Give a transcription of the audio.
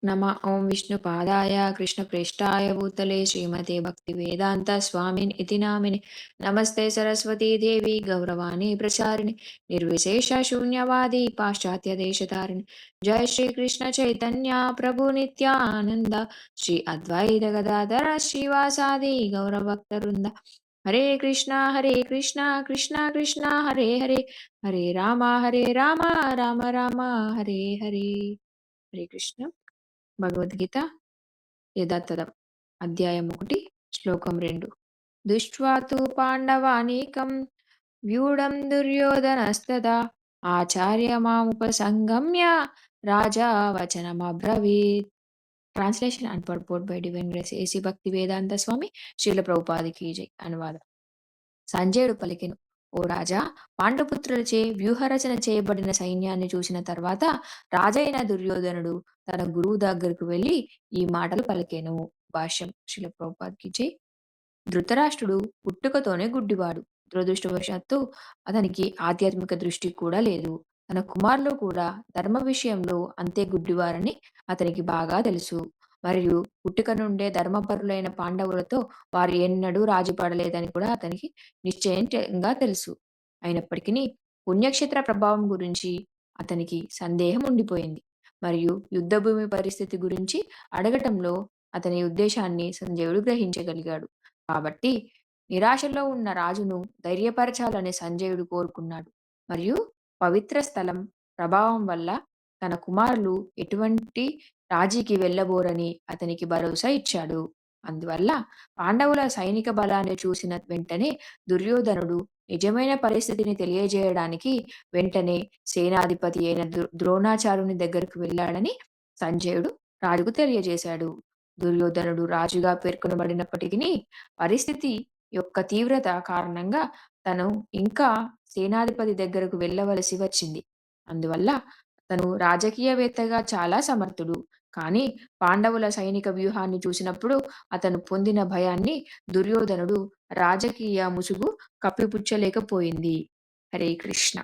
నమ ఓం విష్ణుపాదాయ కృష్ణప్రేష్టాయ భూతలే శ్రీమతే భక్తివేదాంత స్వామిన్ ఇతి నామిని నమస్తే సరస్వతీ దేవి గౌరవాణి ప్రచారిణి నిర్విశేష శూన్యవాది పాశ్చాత్య దేశతారిణి జయ శ్రీ కృష్ణ చైతన్య ప్రభు నిత్యానంద శ్రీ అద్వైత గదాధర శ్రీవాసాది గౌరభక్తవృంద హరే కృష్ణ కృష్ణ కృష్ణ హరే హరే హరే రామ రామ రామ హరే హరే. హరే కృష్ణ. భగవద్గీత యథాతథం అధ్యాయం 1 శ్లోకం 2. దృష్ట్వా తు పాండవానీకం వ్యూఢం దుర్యోధనస్తదా ఆచార్యమాముపసంగమ్య రాజా వచనమబ్రవీత్. Translation and purport by divine grace A C Bhaktivedanta స్వామి శ్రీల ప్రభుపాదికి జై. అనువాదం. సంజయుడు పలికెను, ఓ రాజా, పాండుపుత్రులచే వ్యూహరచన చేయబడిన సైన్యాన్ని చూసిన తర్వాత రాజైన దుర్యోధనుడు తన గురువు దగ్గరకు వెళ్ళి ఈ మాటలు పలికెను. భాష్యం. శ్రీల ప్రభుపాద్కి జై. ధృతరాష్ట్రుడు పుట్టుకతోనే గుడ్డివాడు. దురదృష్టవశాత్తు అతనికి ఆధ్యాత్మిక దృష్టి కూడా లేదు. తన కుమారులు కూడా ధర్మ విషయంలో అంతే గుడ్డివారని అతనికి బాగా తెలుసు. మరియు పుట్టుక నుండే ధర్మపరులైన పాండవులతో వారు ఎన్నడూ రాజీ పడలేదని కూడా అతనికి నిశ్చయంగా తెలుసు. అయినప్పటికీ పుణ్యక్షేత్ర ప్రభావం గురించి అతనికి సందేహం ఉండిపోయింది. మరియు యుద్ధభూమి పరిస్థితి గురించి అడగటంలో అతని ఉద్దేశాన్ని సంజయుడు గ్రహించగలిగాడు. కాబట్టి నిరాశలో ఉన్న రాజును ధైర్యపరచాలని సంజయుడు కోరుకున్నాడు. మరియు పవిత్ర స్థలం ప్రభావం వల్ల తన కుమారులు ఎటువంటి రాజీకి వెళ్ళబోరని అతనికి భరోసా ఇచ్చాడు. అందువల్ల పాండవుల సైనిక బలాన్ని చూసిన వెంటనే దుర్యోధనుడు నిజమైన పరిస్థితిని తెలియజేయడానికి వెంటనే సేనాధిపతి అయిన ద్రోణాచార్యుని దగ్గరకు వెళ్ళాడని సంజయుడు రాజుకు తెలియజేశాడు. దుర్యోధనుడు రాజుగా పేర్కొనబడినప్పటికీ పరిస్థితి యొక్క తీవ్రత కారణంగా తను ఇంకా సేనాధిపతి దగ్గరకు వెళ్ళవలసి వచ్చింది. అందువల్ల తను రాజకీయవేత్తగా చాలా సమర్థుడు. కానీ పాండవుల సైనిక వ్యూహాన్ని చూసినప్పుడు అతను పొందిన భయాన్ని దుర్యోధనుడు రాజకీయ ముసుగు కప్పిపుచ్చలేకపోయింది. హరే కృష్ణ.